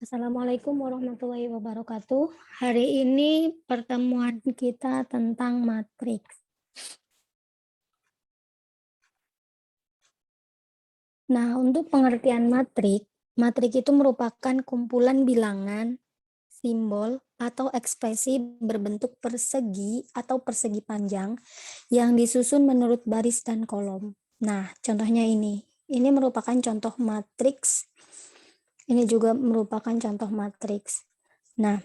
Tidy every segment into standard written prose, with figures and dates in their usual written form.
Assalamualaikum warahmatullahi wabarakatuh. Hari ini pertemuan kita tentang matriks. Nah, untuk pengertian matrik, matrik itu merupakan kumpulan bilangan, simbol, atau ekspresi berbentuk persegi atau persegi panjang yang disusun menurut baris dan kolom. Nah, contohnya ini. Ini merupakan contoh matriks. Ini juga merupakan contoh matriks. Nah,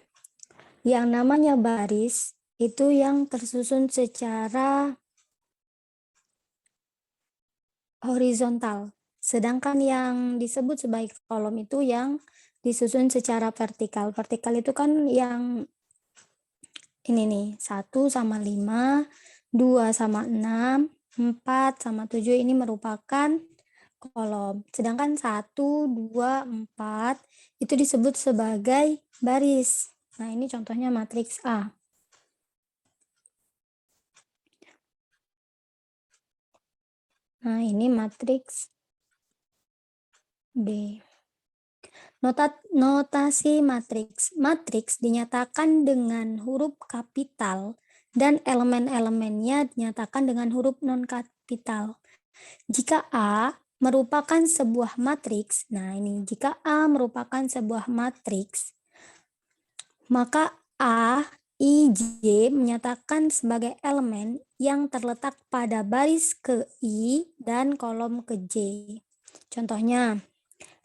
yang namanya baris itu yang tersusun secara horizontal, sedangkan yang disebut sebagai kolom itu yang disusun secara vertikal. Vertikal itu kan yang ini nih, 1 sama 5, 2 sama 6, 4 sama 7 ini merupakan kolom. Sedangkan 1, 2, 4 itu disebut sebagai baris. Nah, ini contohnya matriks A. Nah, ini matriks B. Notasi matriks. Matriks dinyatakan dengan huruf kapital dan elemen-elemennya dinyatakan dengan huruf non-kapital. Jika A merupakan sebuah matriks, nah ini, jika A merupakan sebuah matriks, maka A, I, J menyatakan sebagai elemen yang terletak pada baris ke I dan kolom ke J. Contohnya,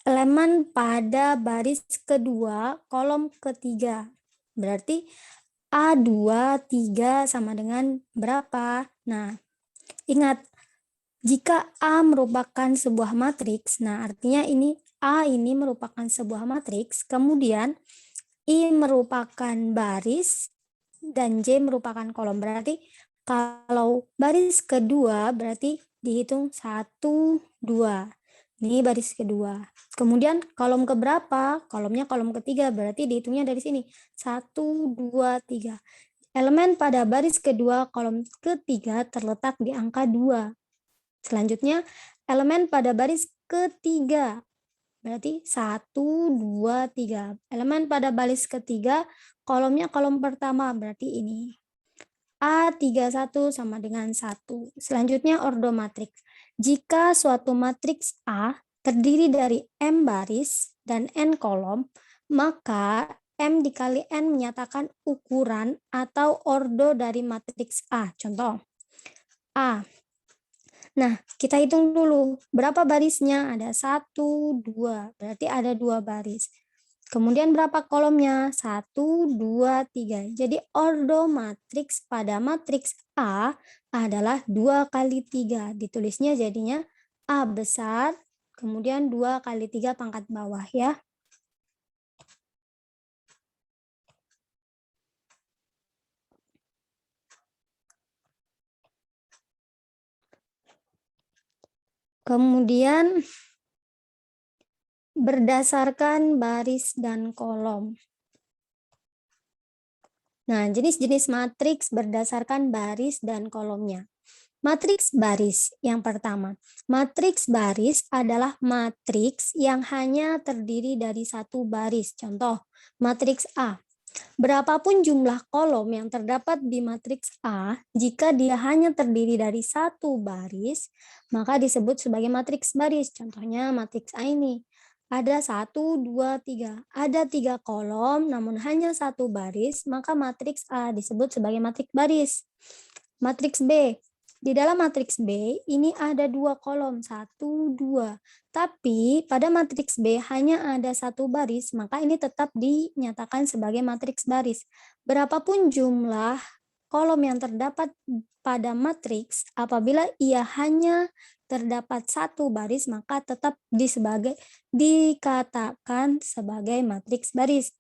elemen pada baris kedua, kolom ketiga. Berarti A2, 3 sama dengan berapa? Nah, ingat, jika A merupakan sebuah matriks, nah artinya ini A ini merupakan sebuah matriks, kemudian I merupakan baris, dan J merupakan kolom. Berarti kalau baris kedua berarti dihitung 1, 2. Ini baris kedua. Kemudian kolom keberapa? Kolomnya kolom ketiga, berarti dihitungnya dari sini. 1, 2, 3. Elemen pada baris kedua kolom ketiga terletak di angka 2. Selanjutnya, elemen pada baris ketiga. Berarti 1, 2, 3. Elemen pada baris ketiga, kolomnya kolom pertama, berarti ini. A31 sama dengan 1. Selanjutnya ordo matriks. Jika suatu matriks A terdiri dari M baris dan N kolom, maka M dikali N menyatakan ukuran atau ordo dari matriks A. Contoh, A. Nah, kita hitung dulu. Berapa barisnya? Ada 1, 2. Berarti ada 2 baris. Kemudian berapa kolomnya? 1, 2, 3. Jadi ordo matriks pada matriks A adalah 2 kali 3. Ditulisnya jadinya A besar, kemudian 2 kali 3 pangkat bawah ya. Kemudian berdasarkan baris dan kolom. Nah, jenis-jenis matriks berdasarkan baris dan kolomnya. Matriks baris yang pertama. Matriks baris adalah matriks yang hanya terdiri dari satu baris. Contoh, matriks A. Berapapun jumlah kolom yang terdapat di matriks A, jika dia hanya terdiri dari satu baris, maka disebut sebagai matriks baris. Contohnya matriks A ini. Ada 1, 2, 3. Ada 3 kolom, namun hanya satu baris, maka matriks A disebut sebagai matriks baris. Matriks B. Di dalam matriks B, ini ada 2 kolom, 1, 2. Tapi pada matriks B hanya ada satu baris, maka ini tetap dinyatakan sebagai matriks baris. Berapapun jumlah kolom yang terdapat pada matriks, apabila ia hanya terdapat satu baris, maka tetap dikatakan sebagai matriks baris.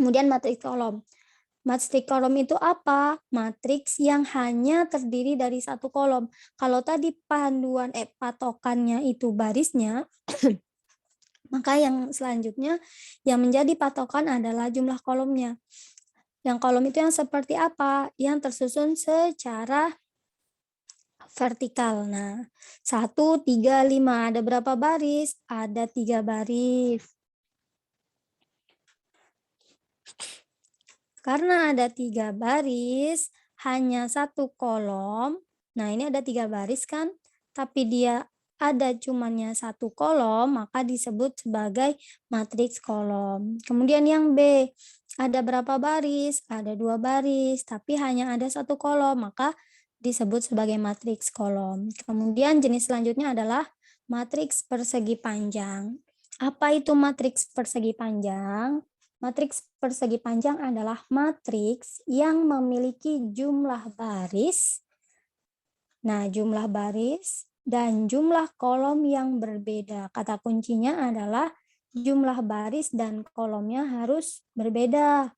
Kemudian matriks kolom. Matriks kolom itu apa? Matriks yang hanya terdiri dari satu kolom. Kalau tadi patokannya itu barisnya, maka yang selanjutnya yang menjadi patokan adalah jumlah kolomnya. Yang kolom itu yang seperti apa? Yang tersusun secara vertikal. Nah, 1, 3, 5. Ada berapa baris? Ada 3 baris. Karena ada 3 baris, hanya satu kolom. Nah, ini ada 3 baris kan, tapi dia ada cumannya satu kolom, maka disebut sebagai matriks kolom. Kemudian yang B, ada berapa baris? Ada 2 baris, tapi hanya ada satu kolom, maka disebut sebagai matriks kolom. Kemudian jenis selanjutnya adalah matriks persegi panjang. Apa itu matriks persegi panjang? Matriks persegi panjang adalah matriks yang memiliki jumlah baris, jumlah baris dan jumlah kolom yang berbeda. Kata kuncinya adalah jumlah baris dan kolomnya harus berbeda.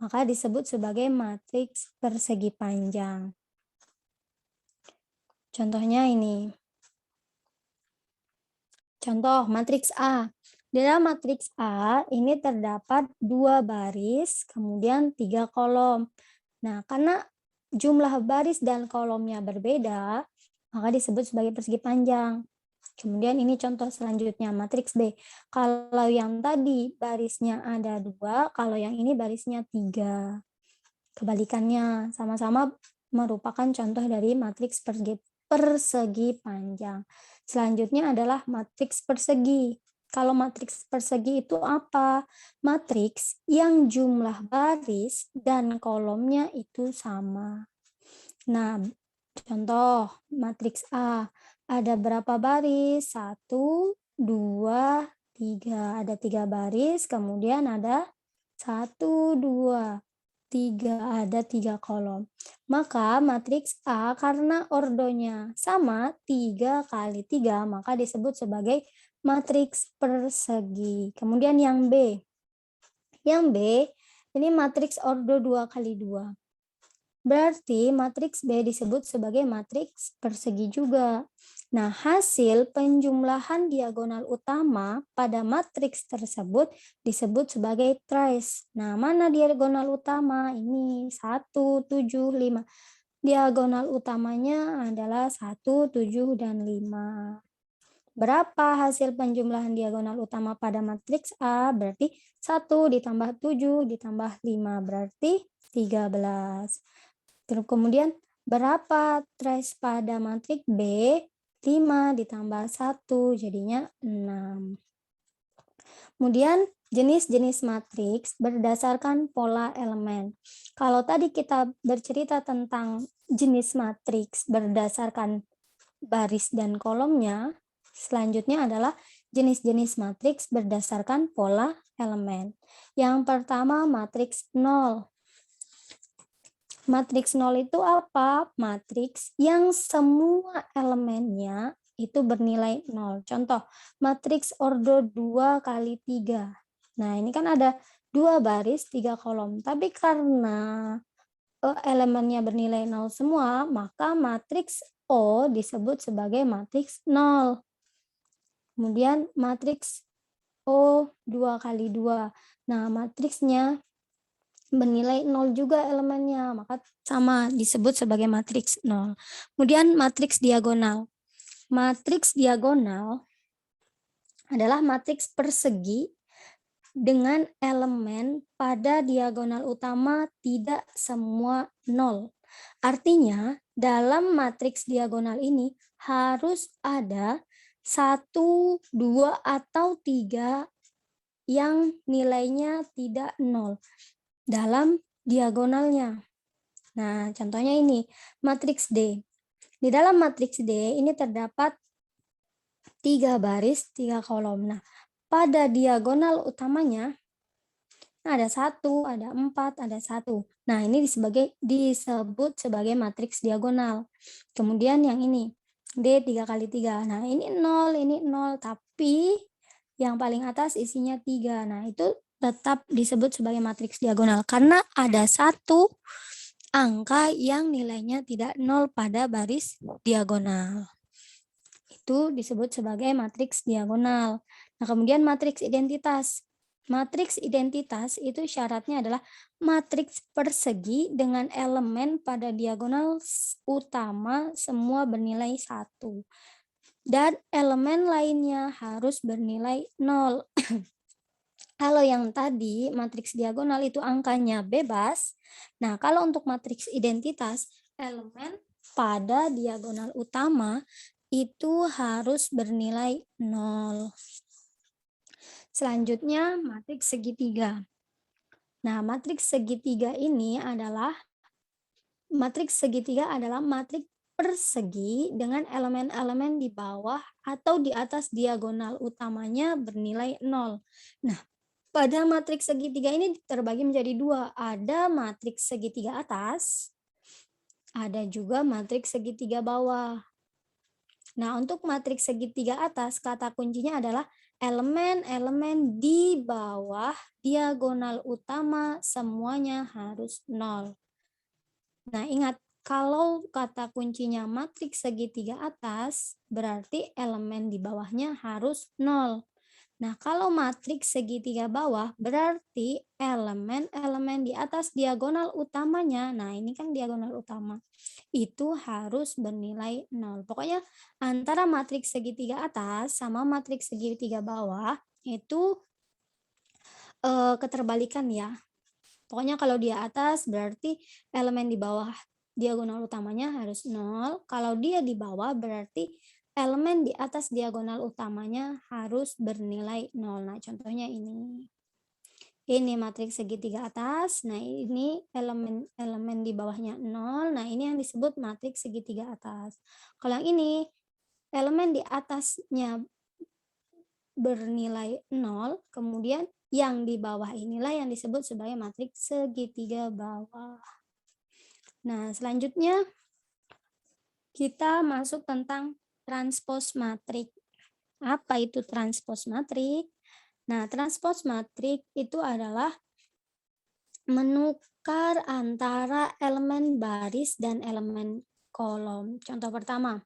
Maka disebut sebagai matriks persegi panjang. Contohnya ini. Contoh matriks A. Di dalam matriks A ini terdapat 2 baris, kemudian 3 kolom. Nah, karena jumlah baris dan kolomnya berbeda, maka disebut sebagai persegi panjang. Kemudian ini contoh selanjutnya, matriks B. Kalau yang tadi barisnya ada 2, kalau yang ini barisnya 3. Kebalikannya, sama-sama merupakan contoh dari matriks persegi panjang. Selanjutnya adalah matriks persegi. Kalau matriks persegi itu apa? Matriks yang jumlah baris dan kolomnya itu sama. Nah, contoh matriks A. Ada berapa baris? 1, 2, 3. Ada 3 baris, kemudian ada 1, 2, 3. Ada 3 kolom. Maka matriks A karena ordonya sama, 3 kali 3, maka disebut sebagai matriks persegi. Kemudian yang B. Yang B, ini matriks ordo 2 kali 2. Berarti matriks B disebut sebagai matriks persegi juga. Nah, hasil penjumlahan diagonal utama pada matriks tersebut disebut sebagai trace. Nah, mana diagonal utama? Ini 1, 7, 5. Diagonal utamanya adalah 1, 7, dan 5. Berapa hasil penjumlahan diagonal utama pada matriks A? Berarti 1 ditambah 7 ditambah 5, berarti 13. Terus kemudian berapa trace pada matriks B? 5 ditambah 1 jadinya 6. Kemudian jenis-jenis matriks berdasarkan pola elemen. Kalau tadi kita bercerita tentang jenis matriks berdasarkan baris dan kolomnya, selanjutnya adalah jenis-jenis matriks berdasarkan pola elemen. Yang pertama matriks 0. Matriks 0 itu apa? Matriks yang semua elemennya itu bernilai 0. Contoh, matriks ordo 2 kali 3. Nah, ini kan ada 2 baris, 3 kolom. Tapi karena elemennya bernilai 0 semua, maka matriks O disebut sebagai matriks 0. Kemudian matriks O 2 kali 2. Nah, matriksnya bernilai 0 juga elemennya, maka sama disebut sebagai matriks 0. Kemudian matriks diagonal. Matriks diagonal adalah matriks persegi dengan elemen pada diagonal utama tidak semua 0. Artinya, dalam matriks diagonal ini harus ada 1, 2, atau 3 yang nilainya tidak 0 dalam diagonalnya. Nah, contohnya ini, matriks D. Di dalam matriks D ini terdapat 3 baris, 3 kolom. Nah, pada diagonal utamanya ada 1, ada 4, ada 1. Nah, ini disebut sebagai matriks diagonal. Kemudian yang ini, D 3 kali 3. Nah, ini 0, tapi yang paling atas isinya 3. Nah, itu tetap disebut sebagai matriks diagonal karena ada satu angka yang nilainya tidak 0 pada baris diagonal. Itu disebut sebagai matriks diagonal. Nah, kemudian matriks identitas. Matriks identitas itu syaratnya adalah matriks persegi dengan elemen pada diagonal utama semua bernilai 1. Dan elemen lainnya harus bernilai 0. Kalau yang tadi matriks diagonal itu angkanya bebas. Nah, kalau untuk matriks identitas, elemen pada diagonal utama itu harus bernilai 0. Selanjutnya, matriks segitiga. Nah, matriks segitiga ini adalah matriks segitiga adalah matriks persegi dengan elemen-elemen di bawah atau di atas diagonal utamanya bernilai 0. Nah, pada matriks segitiga ini terbagi menjadi dua, ada matriks segitiga atas, ada juga matriks segitiga bawah. Nah, untuk matriks segitiga atas, kata kuncinya adalah elemen-elemen di bawah diagonal utama semuanya harus 0. Nah, ingat, kalau kata kuncinya matriks segitiga atas, berarti elemen di bawahnya harus 0. Nah, kalau matriks segitiga bawah, berarti elemen-elemen di atas diagonal utamanya, nah ini kan diagonal utama, itu harus bernilai 0. Pokoknya antara matriks segitiga atas sama matriks segitiga bawah, itu keterbalikan ya. Pokoknya kalau dia atas berarti elemen di bawah diagonal utamanya harus 0, kalau dia di bawah berarti elemen di atas diagonal utamanya harus bernilai 0. Nah, contohnya ini. Ini matriks segitiga atas, nah ini elemen-elemen di bawahnya 0, nah ini yang disebut matriks segitiga atas. Kalau yang ini, elemen di atasnya bernilai 0, kemudian yang di bawah inilah yang disebut sebagai matriks segitiga bawah. Nah, selanjutnya kita masuk tentang transpos matrik. Apa itu transpos matrik? Nah, transpos matrik itu adalah menukar antara elemen baris dan elemen kolom. Contoh pertama,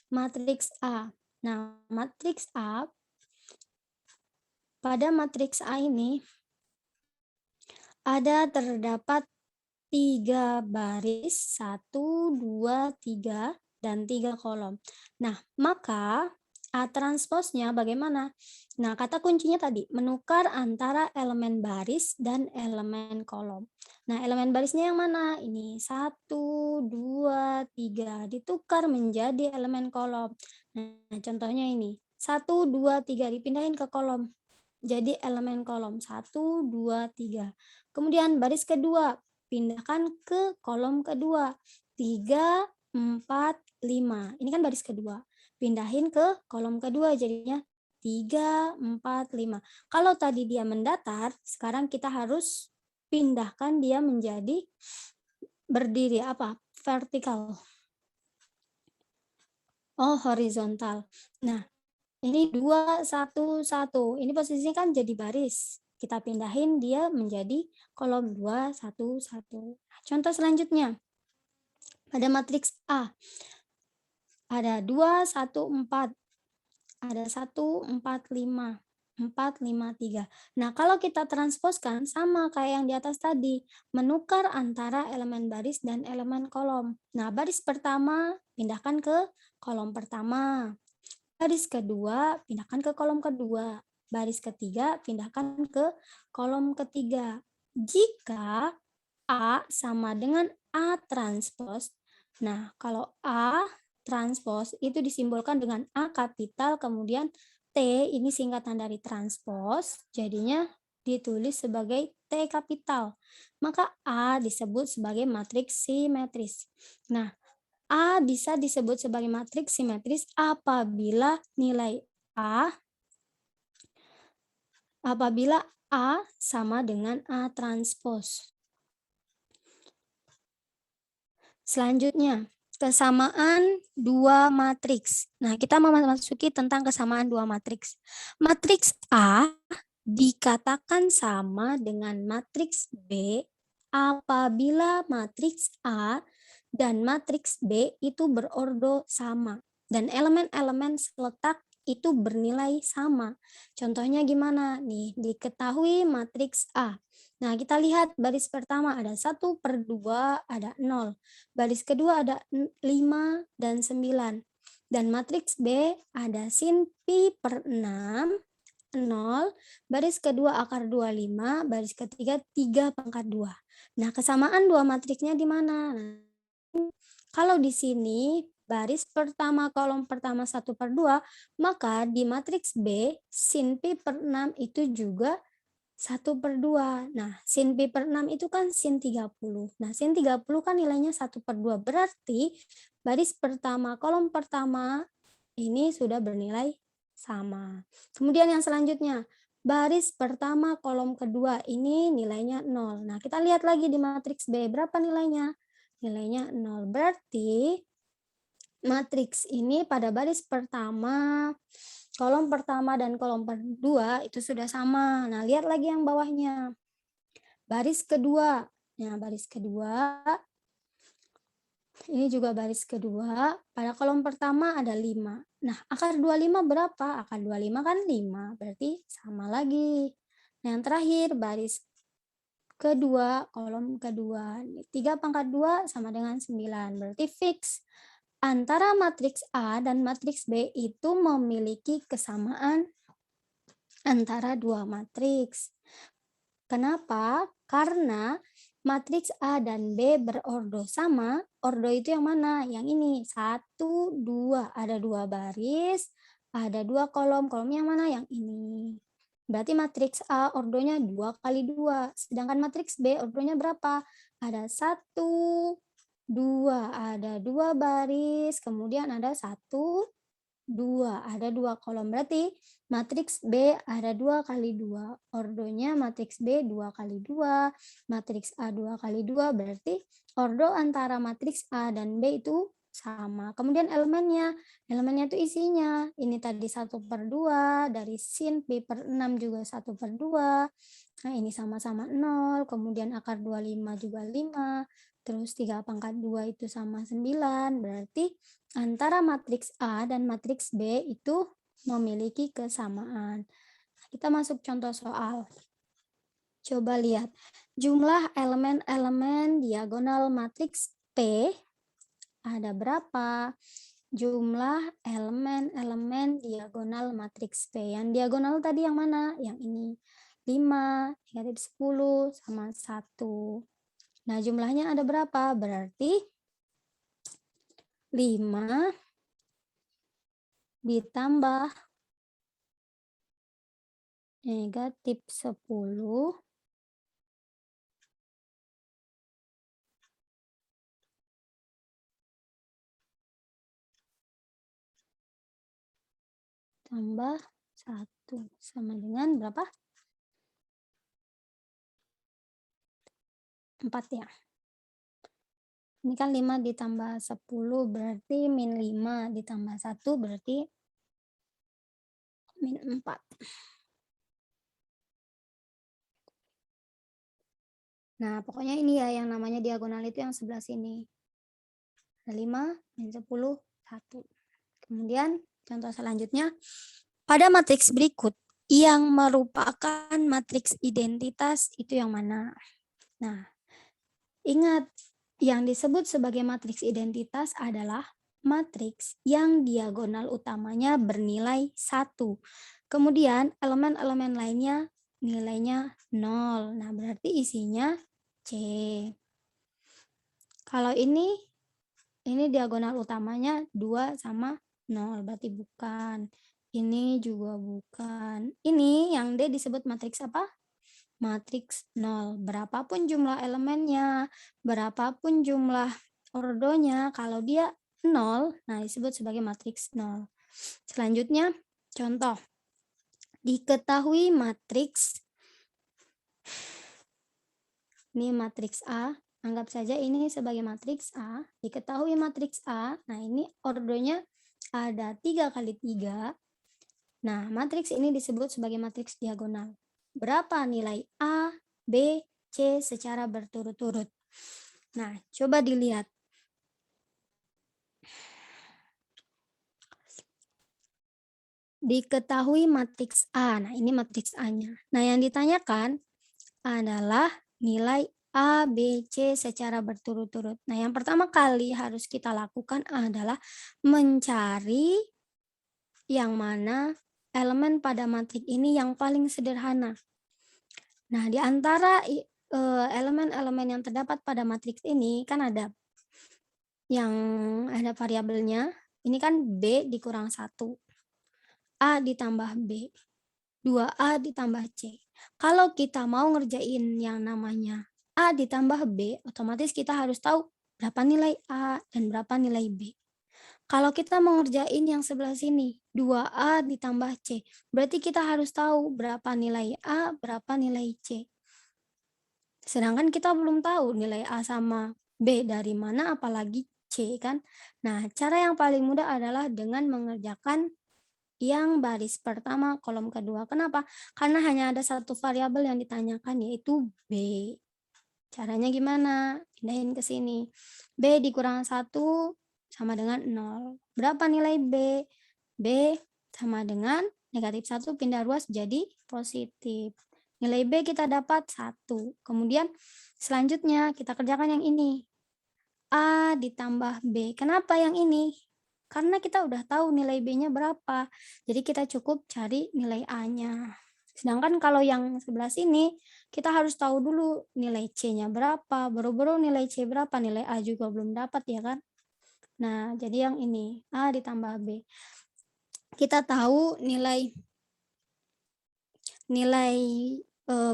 matriks A. Nah, matriks A, pada matriks A ini terdapat 3 baris, 1, 2, 3, dan 3 kolom. Nah, maka A transposnya bagaimana? Nah, kata kuncinya tadi, menukar antara elemen baris dan elemen kolom. Nah, elemen barisnya yang mana? Ini 1, 2, 3, ditukar menjadi elemen kolom. Nah, contohnya ini, 1, 2, 3, dipindahin ke kolom. Jadi elemen kolom 1, 2, 3. Kemudian baris kedua, pindahkan ke kolom kedua, 3, 4, 5. Ini kan baris kedua. Pindahin ke kolom kedua jadinya 3, 4, 5. Kalau tadi dia mendatar, sekarang kita harus pindahkan dia menjadi berdiri apa? Vertikal. Oh, horizontal. Nah, ini 2, 1, 1. Ini posisinya kan jadi baris. Kita pindahin dia menjadi kolom 2, 1, 1. Contoh selanjutnya, pada matriks A, ada 2, 1, 4. Ada 1, 4, 5. 4, 5, 3. Nah, kalau kita transposkan sama kayak yang di atas tadi, menukar antara elemen baris dan elemen kolom. Nah, baris pertama pindahkan ke kolom pertama. Baris kedua pindahkan ke kolom kedua. Baris ketiga pindahkan ke kolom ketiga. Jika A sama dengan A transpos, nah kalau A transpos itu disimbolkan dengan A kapital, kemudian T ini singkatan dari transpos, jadinya ditulis sebagai T kapital. Maka A disebut sebagai matriks simetris. Nah, A bisa disebut sebagai matriks simetris apabila nilai A sama dengan A transpos. Selanjutnya, kesamaan dua matriks. Nah, kita memasuki tentang kesamaan dua matriks. Matriks A dikatakan sama dengan matriks B apabila matriks A dan matriks B itu berordo sama dan elemen-elemen seletak itu bernilai sama. Contohnya gimana? Nih, diketahui matriks A. Nah, kita lihat baris pertama ada 1/2, ada 0. Baris kedua ada 5 dan 9. Dan matriks B ada sin pi per 6, 0, baris kedua akar 25, baris ketiga 3/2. Nah, kesamaan dua matriksnya di mana? Nah, kalau di sini baris pertama kolom pertama 1/2, maka di matriks B sin pi per 6 itu juga 1/2. Nah, sin pi per 6 itu kan sin 30. Nah, sin 30 kan nilainya 1/2. Berarti baris pertama kolom pertama ini sudah bernilai sama. Kemudian yang selanjutnya, baris pertama kolom kedua ini nilainya 0. Nah, kita lihat lagi di matriks B, berapa nilainya? Nilainya 0. Berarti matriks ini pada baris pertama, kolom pertama dan kolom kedua itu sudah sama. Nah, lihat lagi yang bawahnya. Baris kedua. Nah, baris kedua ini juga baris kedua, pada kolom pertama ada 5. Nah, akar 25 berapa? Akar 25 kan 5, berarti sama lagi. Nah, yang terakhir baris kedua, kolom kedua. 3/2 sama dengan 9, berarti fix. Antara matriks A dan matriks B itu memiliki kesamaan antara dua matriks. Kenapa? Karena matriks A dan B berordo sama. Ordo itu yang mana? Yang ini. 1, 2. Ada 2 baris, ada 2 kolom. Kolom yang mana? Yang ini. Berarti matriks A ordonya 2 kali 2. Sedangkan matriks B ordonya berapa? Ada 1, 2. Ada 2 baris, kemudian ada 1, 2, ada 2 kolom. Berarti matriks B ada 2 kali 2. Ordonya matriks B 2 kali 2, matriks A 2 kali 2, berarti ordo antara matriks A dan B itu sama. Kemudian elemennya itu isinya. Ini tadi 1/2, dari sin pi per 6 juga 1/2. Nah, ini sama-sama 0, kemudian akar 25 juga 5, terus 3/2 itu sama 9, berarti antara matriks A dan matriks B itu memiliki kesamaan. Kita masuk contoh soal. Coba lihat, jumlah elemen-elemen diagonal matriks P ada berapa? Jumlah elemen-elemen diagonal matriks P. Yang diagonal tadi yang mana? Yang ini. 5, negatif 10, sama 1. Nah, jumlahnya ada berapa? Berarti 5 ditambah negatif 10 tambah 1 sama dengan berapa? 4 ya. Ini kan 5 ditambah 10 berarti min 5 ditambah 1 berarti min 4. Nah, pokoknya ini ya yang namanya diagonal itu yang sebelah sini. 5, min 10, 1. Kemudian contoh selanjutnya, pada matriks berikut yang merupakan matriks identitas itu yang mana? Nah, ingat yang disebut sebagai matriks identitas adalah matriks yang diagonal utamanya bernilai 1. Kemudian elemen-elemen lainnya nilainya 0. Nah, berarti isinya C. Kalau ini diagonal utamanya 2 sama 0, berarti bukan. Ini juga bukan. Ini yang D disebut matriks apa? Matriks 0. Berapapun jumlah elemennya, berapapun jumlah ordonya, kalau dia 0, nah disebut sebagai matriks 0. Selanjutnya, contoh. Diketahui matriks, ini matriks A, anggap saja ini sebagai matriks A. Diketahui matriks A, nah ini ordonya ada 3 kali 3. Nah, matriks ini disebut sebagai matriks diagonal. Berapa nilai A, B, C secara berturut-turut? Nah, coba dilihat. Diketahui matriks A. Nah, ini matriks A-nya. Nah, yang ditanyakan adalah nilai A, B, C secara berturut-turut. Nah, yang pertama kali harus kita lakukan adalah mencari yang mana elemen pada matriks ini yang paling sederhana? Nah, di antara elemen-elemen yang terdapat pada matriks ini kan ada yang ada variabelnya, ini kan B dikurang 1, A ditambah B, 2A ditambah C. Kalau kita mau ngerjain yang namanya A ditambah B, otomatis kita harus tahu berapa nilai A dan berapa nilai B. Kalau kita mau ngerjain yang sebelah sini, 2A ditambah C, berarti kita harus tahu berapa nilai A, berapa nilai C. Sedangkan kita belum tahu nilai A sama B dari mana, apalagi C kan. Nah, cara yang paling mudah adalah dengan mengerjakan yang baris pertama, kolom kedua. Kenapa? Karena hanya ada satu variabel yang ditanyakan, yaitu B. Caranya gimana? Pindahin ke sini. B dikurang 1 sama dengan 0. Berapa nilai B? B sama dengan negatif 1 pindah ruas jadi positif. Nilai B kita dapat 1. Kemudian selanjutnya kita kerjakan yang ini. A ditambah B. Kenapa yang ini? Karena kita udah tahu nilai B-nya berapa. Jadi kita cukup cari nilai A-nya. Sedangkan kalau yang sebelah sini, kita harus tahu dulu nilai C-nya berapa. Baru-baru nilai C berapa, nilai A juga belum dapat ya kan. Nah, jadi yang ini, A ditambah B. Kita tahu nilai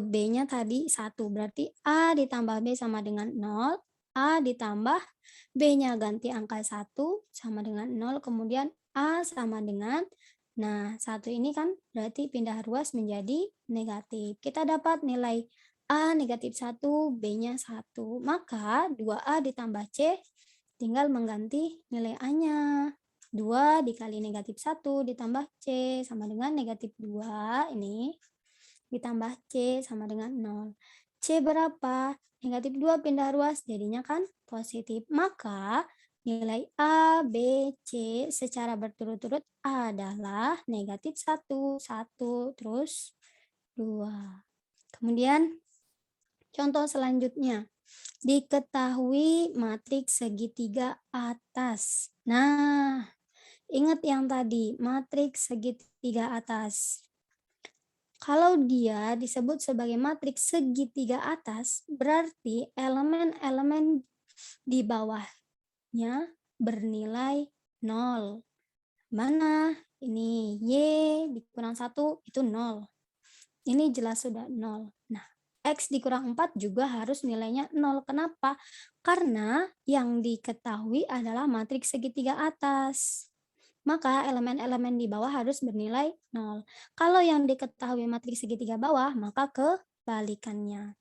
B-nya tadi 1, berarti A ditambah B sama dengan 0, A ditambah B-nya ganti angka 1 sama dengan 0, kemudian A sama dengan, nah 1 ini kan berarti pindah ruas menjadi negatif. Kita dapat nilai A negatif 1, B-nya 1. Maka 2A ditambah C tinggal mengganti nilai A-nya. 2 dikali negatif 1 ditambah C sama dengan negatif 2 ini ditambah C sama dengan 0. C berapa? Negatif 2 pindah ruas, jadinya kan positif. Maka nilai A, B, C secara berturut-turut adalah negatif 1, 1, terus 2. Kemudian contoh selanjutnya. Diketahui matriks segitiga atas. Nah, ingat yang tadi, matriks segitiga atas. Kalau dia disebut sebagai matriks segitiga atas, berarti elemen-elemen di bawahnya bernilai 0. Mana? Ini Y dikurang 1 itu 0. Ini jelas sudah 0. Nah, X dikurang 4 juga harus nilainya 0. Kenapa? Karena yang diketahui adalah matriks segitiga atas. Maka elemen-elemen di bawah harus bernilai 0. Kalau yang diketahui matriks segitiga bawah, maka kebalikannya.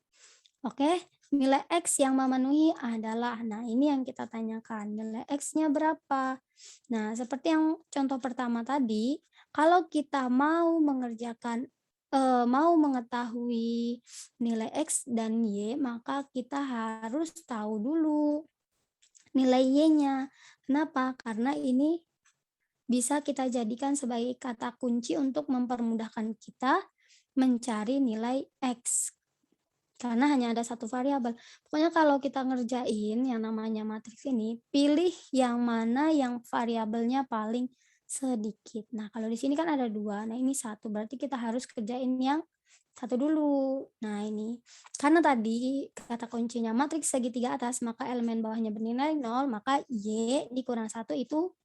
Oke, nilai X yang memenuhi adalah, nah ini yang kita tanyakan, nilai X-nya berapa? Nah, seperti yang contoh pertama tadi, kalau kita mau mau mengetahui nilai X dan Y, maka kita harus tahu dulu nilai Y-nya. Kenapa? Karena ini bisa kita jadikan sebagai kata kunci untuk mempermudahkan kita mencari nilai X. Karena hanya ada satu variabel. Pokoknya kalau kita ngerjain yang namanya matriks ini, pilih yang mana yang variabelnya paling sedikit. Nah, kalau di sini kan ada 2. Nah, ini 1. Berarti kita harus kerjain yang satu dulu. Nah, ini. Karena tadi kata kuncinya matriks segitiga atas, maka elemen bawahnya bernilai 0, maka Y dikurang 1 itu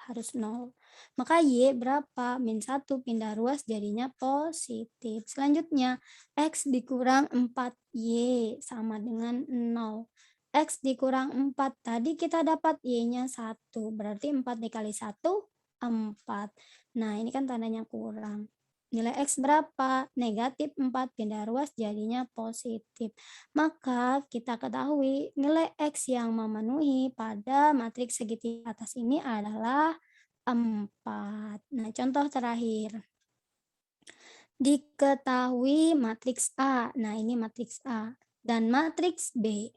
harus 0. Maka Y berapa? Min 1 pindah ruas jadinya positif. Selanjutnya, X dikurang 4Y sama dengan 0. X dikurang 4, tadi kita dapat Y-nya 1. Berarti 4 dikali 1, 4. Nah, ini kan tandanya kurang. Nilai X berapa? Negatif 4 pindah ruas jadinya positif. Maka kita ketahui nilai X yang memenuhi pada matriks segitiga atas ini adalah 4. Nah, contoh terakhir. Diketahui matriks A. Nah, ini matriks A. Dan matriks B.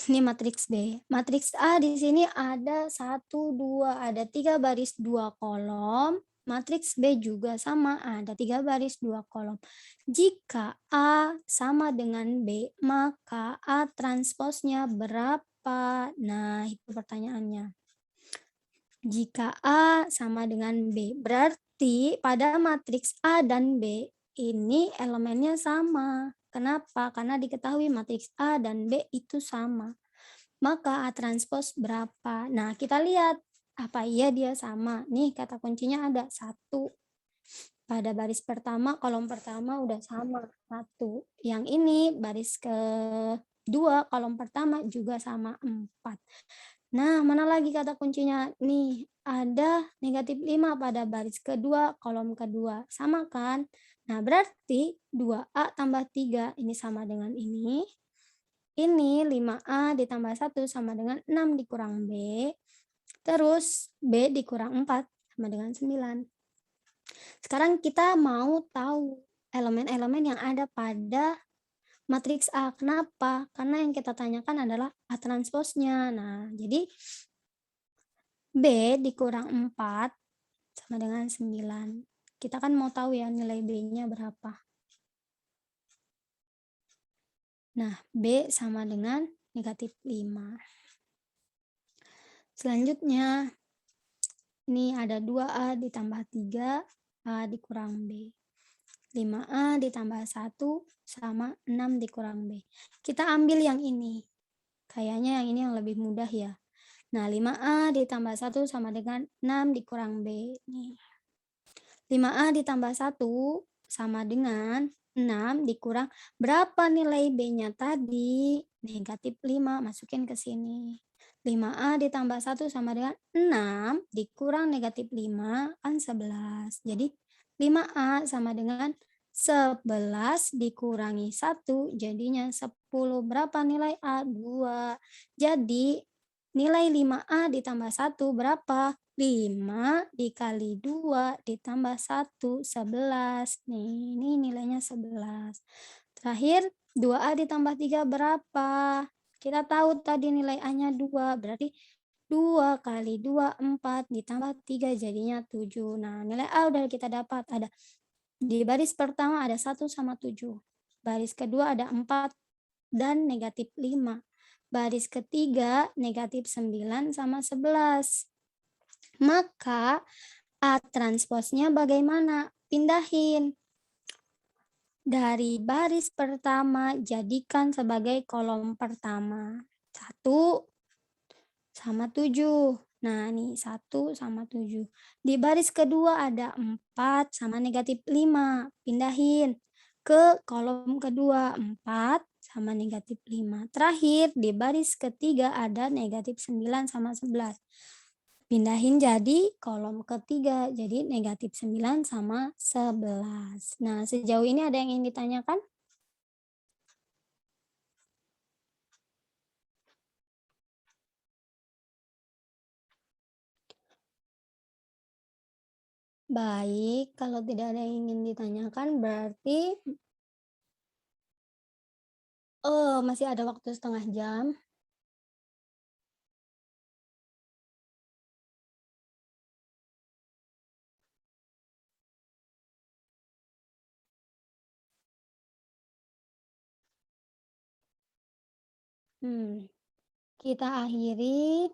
Ini matriks B. Matriks A di sini ada 1, 2, ada 3 baris 2 kolom. Matriks B juga sama, ada 3 baris 2 kolom. Jika A sama dengan B, maka A transposnya berapa? Nah, itu pertanyaannya. Jika A sama dengan B, berarti pada matriks A dan B ini elemennya sama. Kenapa? Karena diketahui matriks A dan B itu sama. Maka A transpos berapa? Nah, kita lihat apa iya dia sama. Nih kata kuncinya ada satu. Pada baris pertama, kolom pertama udah sama, satu. Yang ini baris kedua, kolom pertama juga sama, 4. Nah, mana lagi kata kuncinya? Nih, ada negatif 5 pada baris kedua, kolom kedua. Sama kan? Nah, berarti 2A tambah 3 ini sama dengan ini. Ini 5A ditambah 1 sama dengan 6 dikurang B. Terus B dikurang 4 sama dengan 9. Sekarang kita mau tahu elemen-elemen yang ada pada matriks A. Kenapa? Karena yang kita tanyakan adalah A transposnya. Nah, jadi B dikurang 4 sama dengan 9. Kita kan mau tahu ya nilai B-nya berapa. Nah, B sama dengan negatif 5. Selanjutnya, ini ada 2A ditambah 3, A dikurang B. 5A ditambah 1 sama 6 dikurang B. Kita ambil yang ini. Kayaknya yang ini yang lebih mudah ya. Nah, 5A ditambah 1 sama dengan 6 dikurang B. Nih. 5A ditambah 1 sama dengan 6 dikurang berapa nilai B-nya tadi? Negatif 5, masukin ke sini. 5A ditambah 1 sama dengan 6 dikurang negatif 5 kan 11. Jadi 5A sama dengan 11 dikurangi 1 jadinya 10. Berapa nilai A? 2. Jadi nilai 5A ditambah 1 berapa? 5 dikali 2 ditambah 1, 11. Nih, ini nilainya 11. Terakhir, 2A ditambah 3 berapa? Kita tahu tadi nilai A-nya 2, berarti 2 kali 2, 4, ditambah 3 jadinya 7. Nah, nilai A udah kita dapat. Ada di baris pertama ada 1 sama 7. Baris kedua ada 4 dan negatif 5. Baris ketiga negatif 9 sama 11. Maka A transposnya bagaimana? Pindahin. Dari baris pertama jadikan sebagai kolom pertama. 1 sama 7. Nah, nih 1 sama 7. Di baris kedua ada 4 sama negatif 5. Pindahin ke kolom kedua. 4 sama negatif 5. Terakhir, di baris ketiga ada negatif 9 sama 11. Pindahin jadi kolom ketiga. Jadi negatif 9 sama 11. Nah, sejauh ini ada yang ingin ditanyakan? Baik, kalau tidak ada yang ingin ditanyakan berarti masih ada waktu setengah jam. Hmm, kita akhiri